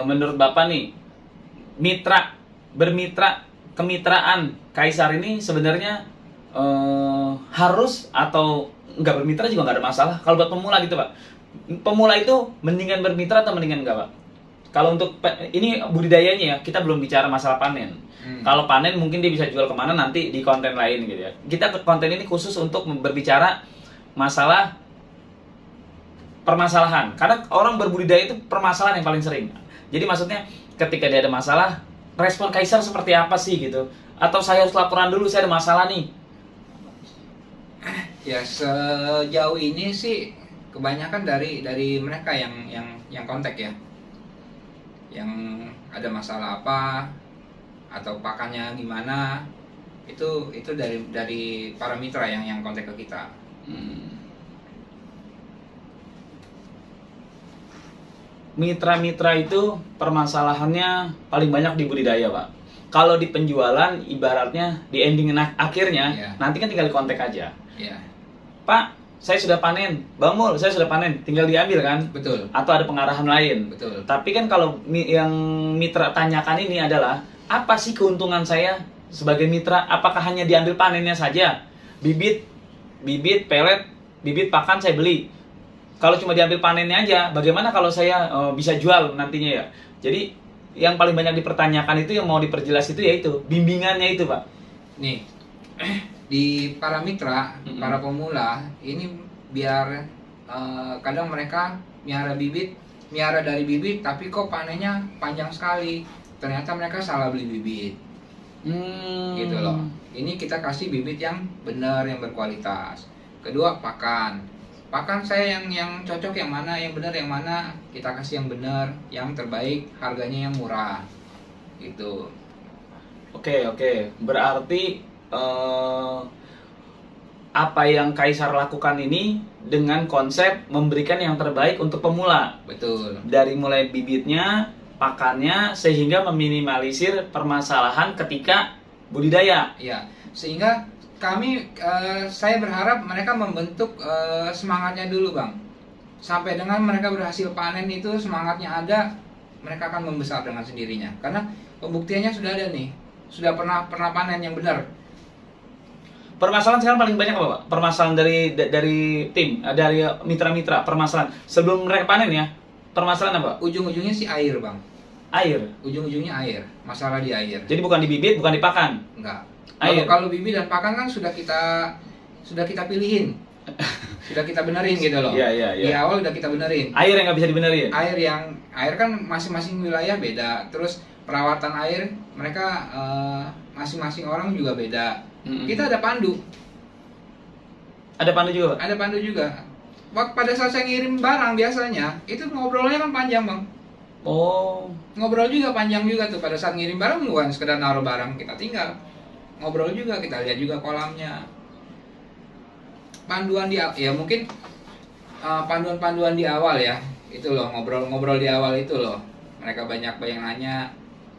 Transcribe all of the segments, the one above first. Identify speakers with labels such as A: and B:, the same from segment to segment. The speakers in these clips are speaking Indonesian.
A: menurut Bapak nih, kemitraan Kaisar ini sebenarnya harus atau nggak bermitra juga nggak ada masalah kalau buat pemula gitu Pak. Pemula itu mendingan bermitra atau mendingan nggak Pak? Kalau untuk ini budidayanya ya, kita belum bicara masalah panen. Kalau panen mungkin dia bisa jual kemana nanti di konten lain gitu ya. Kita konten ini khusus untuk berbicara masalah permasalahan. Karena orang berbudidaya itu permasalahan yang paling sering. Jadi maksudnya ketika dia ada masalah, respon Kaisar seperti apa sih gitu? Atau saya harus laporan dulu, saya ada masalah nih.
B: Ya sejauh ini sih kebanyakan dari mereka yang kontak ya, yang ada masalah apa atau pakannya gimana, itu dari para mitra yang kontak ke kita.
A: Mitra-mitra itu permasalahannya paling banyak di budidaya Pak. Kalau di penjualan ibaratnya di ending akhirnya nanti kan tinggal di kontak aja. Pak, saya sudah panen, Bang Mul, saya sudah panen, tinggal diambil kan?
B: Betul.
A: Atau ada pengarahan lain.
B: Betul.
A: Tapi kan kalau yang mitra tanyakan ini adalah, apa sih keuntungan saya sebagai mitra? Apakah hanya diambil panennya saja? Bibit, pelet, bibit pakan saya beli. Kalau cuma diambil panennya aja, bagaimana kalau saya bisa jual nantinya ya? Jadi yang paling banyak dipertanyakan itu, yang mau diperjelas itu yaitu bimbingannya itu Pak.
B: Nih, di para mitra, para pemula ini biar kadang mereka miara dari bibit tapi kok panennya panjang sekali. Ternyata mereka salah beli bibit. Gitu loh. Ini kita kasih bibit yang benar, yang berkualitas. Kedua, pakan. Pakan saya yang cocok yang mana, yang benar yang mana, kita kasih yang benar, yang terbaik, harganya yang murah. Gitu.
A: Oke. Berarti apa yang Kaisar lakukan ini dengan konsep memberikan yang terbaik untuk pemula.
B: Betul.
A: Dari mulai bibitnya, pakannya, sehingga meminimalisir permasalahan ketika budidaya.
B: Iya. Sehingga saya berharap mereka membentuk semangatnya dulu Bang. Sampai dengan mereka berhasil panen itu semangatnya ada, mereka akan membesar dengan sendirinya. Karena pembuktiannya sudah ada nih, sudah pernah panen yang benar.
A: Permasalahan sekarang paling banyak apa Pak? Permasalahan dari tim, dari mitra-mitra, permasalahan sebelum mereka panen ya. Permasalahan apa?
B: Ujung-ujungnya sih air Bang.
A: Air.
B: Ujung-ujungnya air, masalah di air.
A: Jadi bukan di bibit, bukan di pakan.
B: Enggak.
A: Air.
B: Kalau bibit dan pakan kan sudah kita pilihin. Sudah kita benerin gitu loh.
A: Iya.
B: Di awal udah kita benerin.
A: Air yang nggak bisa dibenerin.
B: Air kan masing-masing wilayah beda. Terus perawatan air mereka masing-masing orang juga beda. Kita ada pandu.
A: Ada pandu juga?
B: Ada pandu juga. Pada saat saya ngirim barang biasanya itu ngobrolnya kan panjang Bang.
A: Oh.
B: Ngobrol juga panjang juga tuh pada saat ngirim barang, bukan sekedar naruh barang kita tinggal. Ngobrol juga, kita lihat juga kolamnya. Panduan ya mungkin panduan-panduan di awal ya. Itu loh, ngobrol-ngobrol di awal itu loh. Mereka banyak nanya,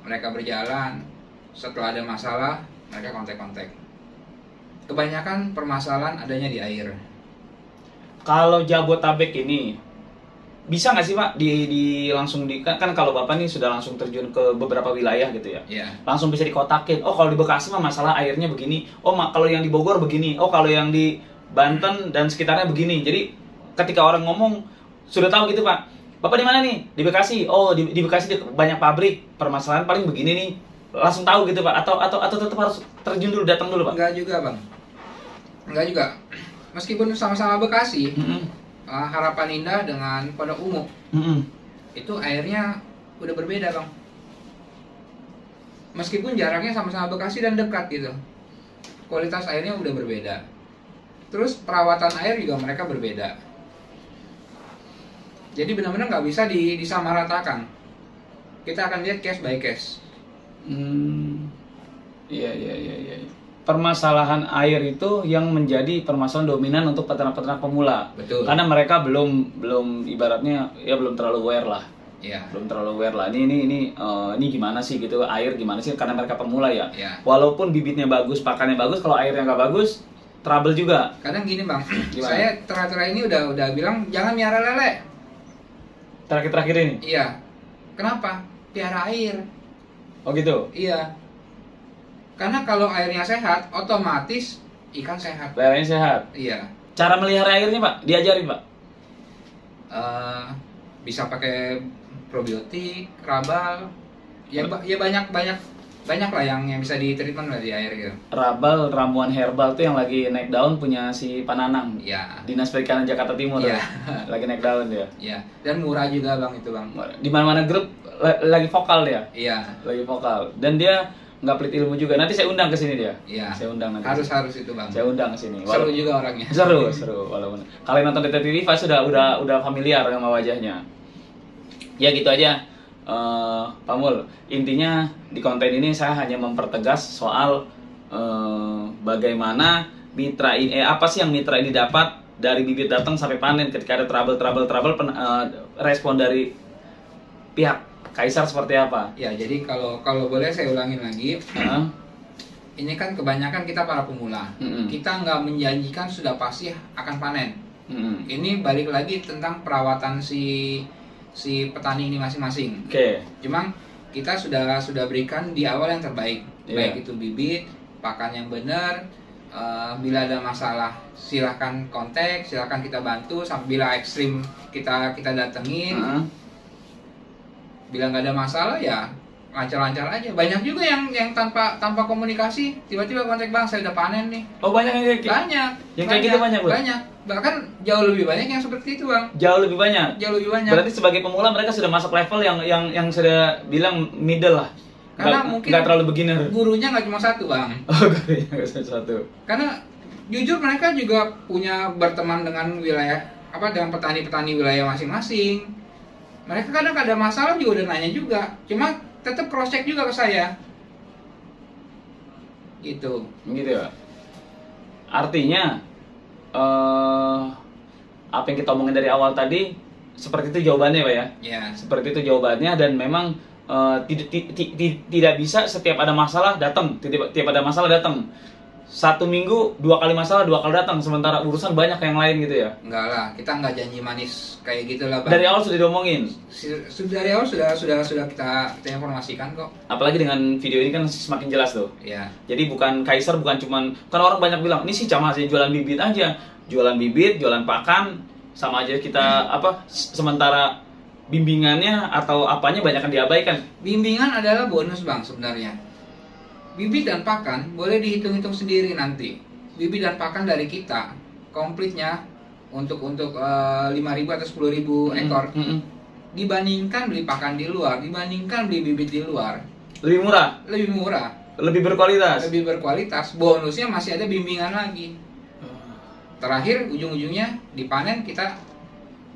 B: mereka berjalan. Setelah ada masalah, mereka kontak-kontak. Kebanyakan permasalahan adanya di air.
A: Kalau Jabotabek ini bisa nggak sih Pak langsung kan kalau Bapak nih sudah langsung terjun ke beberapa wilayah gitu ya. Langsung bisa dikotakin. Oh kalau di Bekasi mah masalah airnya begini. Oh kalau yang di Bogor begini. Oh kalau yang di Banten dan sekitarnya begini. Jadi ketika orang ngomong sudah tahu gitu Pak. Bapak di mana nih? Di Bekasi. Oh di Bekasi banyak pabrik. Permasalahan paling begini nih. Langsung tahu gitu Pak. Atau tetap harus terjun dulu, datang dulu Pak?
B: Enggak juga Bang. Enggak juga. Meskipun sama-sama Bekasi, Harapan Indah dengan Pondok Ungu, itu airnya udah berbeda Bang. Meskipun jaraknya sama-sama Bekasi dan dekat gitu, kualitas airnya udah berbeda. Terus perawatan air juga mereka berbeda. Jadi benar-benar nggak bisa disamaratakan. Kita akan lihat case by case.
A: Iya. Permasalahan air itu yang menjadi permasalahan dominan untuk peternak-peternak pemula.
B: Betul.
A: Karena mereka belum ibaratnya ya belum terlalu aware lah.
B: Iya.
A: Belum terlalu aware lah. Ini gimana sih gitu, air gimana sih, karena mereka pemula ya.
B: Iya.
A: Walaupun bibitnya bagus, pakannya bagus, kalau airnya nggak bagus, trouble juga.
B: Kadang gini Bang, saya terakhir ini udah bilang jangan miara lele.
A: terakhir-terakhir ini?
B: Iya. Kenapa? Piara air.
A: Oh gitu?
B: Iya. Karena kalau airnya sehat, otomatis ikan sehat.
A: Airnya sehat?
B: Iya.
A: Cara melihara airnya Pak? Diajarin Pak?
B: Bisa pakai probiotik, rabal. Ya banyak lah yang bisa ditreatment lah di air gitu.
A: Rabal, ramuan herbal tuh yang lagi naik daun punya si Pananang.
B: Iya.
A: Dinas Perikanan Jakarta Timur.
B: Iya.
A: Lagi naik daun dia.
B: Iya. Dan murah juga Bang itu Bang.
A: Di mana-mana grup lagi vokal dia.
B: Iya.
A: Lagi vokal. Dan dia nggak pelit ilmu juga. Nanti saya undang ke sini dia.
B: Iya.
A: Saya undang nanti.
B: Harus itu Bang.
A: Saya undang ke sini.
B: Seru juga orangnya.
A: Seru. Walaupun kalian nonton DT TV udah familiar sama wajahnya. Ya gitu aja. Pak Mul, intinya di konten ini saya hanya mempertegas soal bagaimana mitra ini, apa sih yang mitra ini dapat dari bibit datang sampai panen. Ketika ada trouble respon dari pihak Kaisar seperti apa?
B: Ya, jadi kalau boleh saya ulangin lagi. Ini kan kebanyakan kita para pemula. Kita nggak menjanjikan sudah pasti akan panen. Ini balik lagi tentang perawatan si petani ini masing-masing.
A: Oke.
B: Cuma kita sudah berikan di awal yang terbaik. Baik itu bibit, pakan yang benar. Bila ada masalah silahkan kontak, silahkan kita bantu. Sampai bila ekstrim kita datengin. Bila nggak ada masalah ya lancar-lancar aja. Banyak juga yang tanpa komunikasi tiba-tiba kontak Bang, saya udah panen nih.
A: Oh banyak yang kayak gitu?
B: Banyak.
A: Yang kayak gitu banyak Bang?
B: Banyak. Bahkan jauh lebih banyak yang seperti itu Bang.
A: Jauh lebih banyak?
B: Jauh lebih banyak.
A: Berarti sebagai pemula mereka sudah masuk level yang sudah bilang middle lah.
B: Karena mungkin
A: nggak terlalu beginner.
B: Gurunya nggak cuma satu Bang.
A: Oh gurunya nggak cuma satu.
B: Karena jujur mereka juga punya berteman dengan wilayah dengan petani-petani wilayah masing-masing. Mereka kadang ada masalah juga udah nanya juga. Cuma tetap cross check juga ke saya. Gitu
A: ya. Artinya apa yang kita omongin dari awal tadi seperti itu jawabannya Pak ya?
B: Iya.
A: Seperti itu jawabannya, dan memang tidak bisa setiap ada masalah datang, tiap ada masalah datang. 1 minggu 2 kali masalah 2 kali datang, sementara urusan banyak yang lain gitu ya?
B: Enggak lah, kita nggak janji manis kayak gitu lah Bang.
A: Dari awal sudah diomongin?
B: Dari awal sudah kita informasikan kok.
A: Apalagi dengan video ini kan semakin jelas tuh.
B: Iya.
A: Jadi Kaisar bukan cuman, kan orang banyak bilang ini sih cuma jualan bibit aja, jualan bibit, jualan pakan, sama aja kita sementara bimbingannya atau apanya banyak yang diabaikan.
B: Bimbingan adalah bonus Bang sebenarnya. Bibit dan pakan boleh dihitung-hitung sendiri nanti. Bibit dan pakan dari kita komplitnya untuk 5.000 atau 10.000 ekor. Dibandingkan beli pakan di luar, dibandingkan beli bibit di luar,
A: lebih murah. Lebih berkualitas.
B: Bonusnya masih ada bimbingan lagi. Terakhir ujung-ujungnya dipanen kita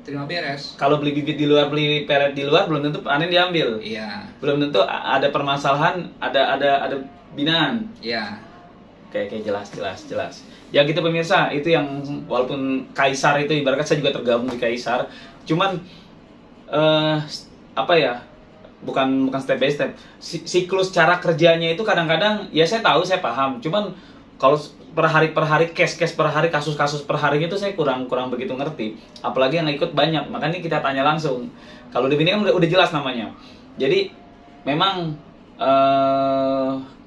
B: terima beres.
A: Kalau beli bibit di luar, beli pelet di luar, belum tentu panen diambil.
B: Iya.
A: Belum tentu ada permasalahan, ada binaan.
B: Iya.
A: Oke, jelas. Ya gitu pemirsa, itu yang walaupun Kaisar itu ibaratnya saya juga tergabung di Kaisar, cuman bukan step by step. Siklus cara kerjanya itu kadang-kadang ya saya tahu, saya paham. Cuman kalau per hari case per hari, kasus-kasus per hari itu saya kurang begitu ngerti. Apalagi yang ikut banyak, makanya kita tanya langsung. Kalau di sini kan udah jelas namanya. Jadi memang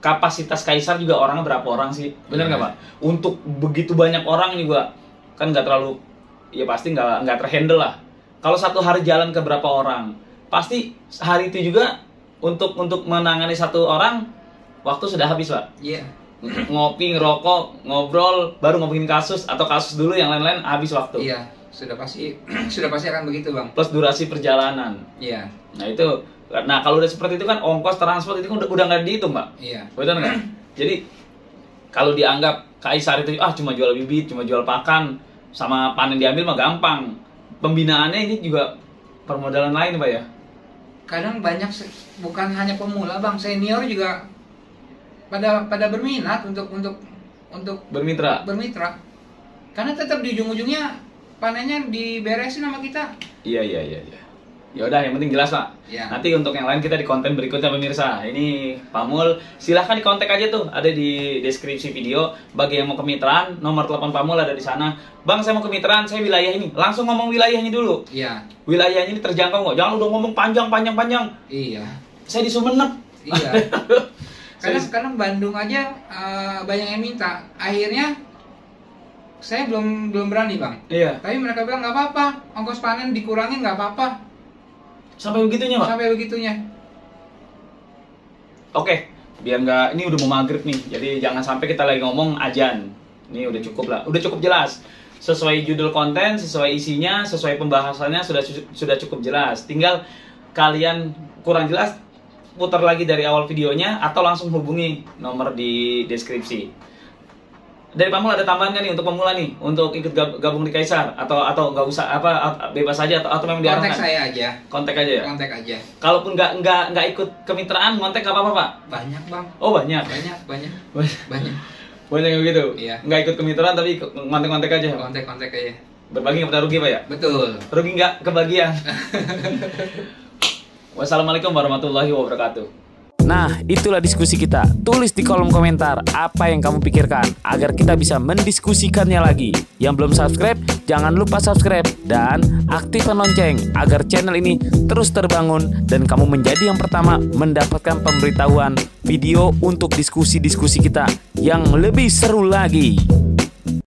A: kapasitas Kaisar juga orangnya berapa orang sih? Bener nggak Pak? Untuk begitu banyak orang juga kan nggak terlalu, ya pasti nggak terhandle lah. Kalau satu hari jalan ke berapa orang, pasti hari itu juga untuk menangani satu orang waktu sudah habis Pak.
B: Iya.
A: Ngopi, ngerokok, ngobrol, baru ngomongin kasus atau kasus dulu, yang lain-lain habis waktu.
B: Iya, sudah pasti akan begitu Bang.
A: Plus durasi perjalanan.
B: Iya.
A: Nah kalau udah seperti itu kan ongkos transport itu udah nggak dihitung Pak.
B: Iya.
A: Betul nggak? Jadi kalau dianggap Kaisar itu cuma jual bibit, cuma jual pakan, sama panen diambil mah gampang. Pembinaannya ini juga permodalan lain Pak ya.
B: Kadang banyak, bukan hanya pemula Bang, senior juga pada berminat untuk bermitra. Karena tetap di ujung-ujungnya panennya diberesin sama kita.
A: Iya. Ya udah, yang penting jelas Pak. Ya. Nanti untuk yang lain kita di konten berikutnya pemirsa. Ini Pak Mul, silahkan dikontak aja tuh, ada di deskripsi video. Bagi yang mau kemitraan, nomor telepon Pak Mul ada di sana. Bang, saya mau kemitraan, saya wilayah ini. Langsung ngomong wilayahnya dulu. Iya. Wilayahnya ini terjangkau kok. Jangan udah ngomong panjang. Iya. Saya di Sumenep. Iya.
B: Kadang Bandung aja banyak yang minta. Akhirnya saya belum berani Bang. Iya. Tapi mereka bilang nggak apa-apa, ongkos panen dikurangin nggak apa-apa.
A: Sampai begitunya Pak?
B: Sampai begitunya.
A: Oke, biar nggak, ini udah mau maghrib nih, jadi jangan sampai kita lagi ngomong ajan. Ini udah cukup lah, udah cukup jelas. Sesuai judul konten, sesuai isinya, sesuai pembahasannya sudah cukup jelas. Tinggal kalian kurang jelas, putar lagi dari awal videonya atau langsung hubungi nomor di deskripsi. Dari Pak Mul ada tambahan nggak nih untuk pemula nih, untuk ikut gabung di Kaisar atau nggak usah bebas aja atau memang diarahkan?
B: Kontak saya aja.
A: Kontak aja ya.
B: Kontak aja.
A: Kalaupun nggak ikut kemitraan, kontak nggak apa-apa Pak?
B: Banyak Bang.
A: Oh banyak. Banyak yang gitu. Iya. Nggak ikut kemitraan tapi kontak aja.
B: Kontak aja.
A: Berbagi nggak pernah rugi Pak ya?
B: Betul.
A: Rugi nggak kebagian. Wassalamualaikum warahmatullahi wabarakatuh.
C: Nah, itulah diskusi kita. Tulis di kolom komentar apa yang kamu pikirkan agar kita bisa mendiskusikannya lagi. Yang belum subscribe, jangan lupa subscribe dan aktifkan lonceng agar channel ini terus terbangun dan kamu menjadi yang pertama mendapatkan pemberitahuan video untuk diskusi-diskusi kita yang lebih seru lagi.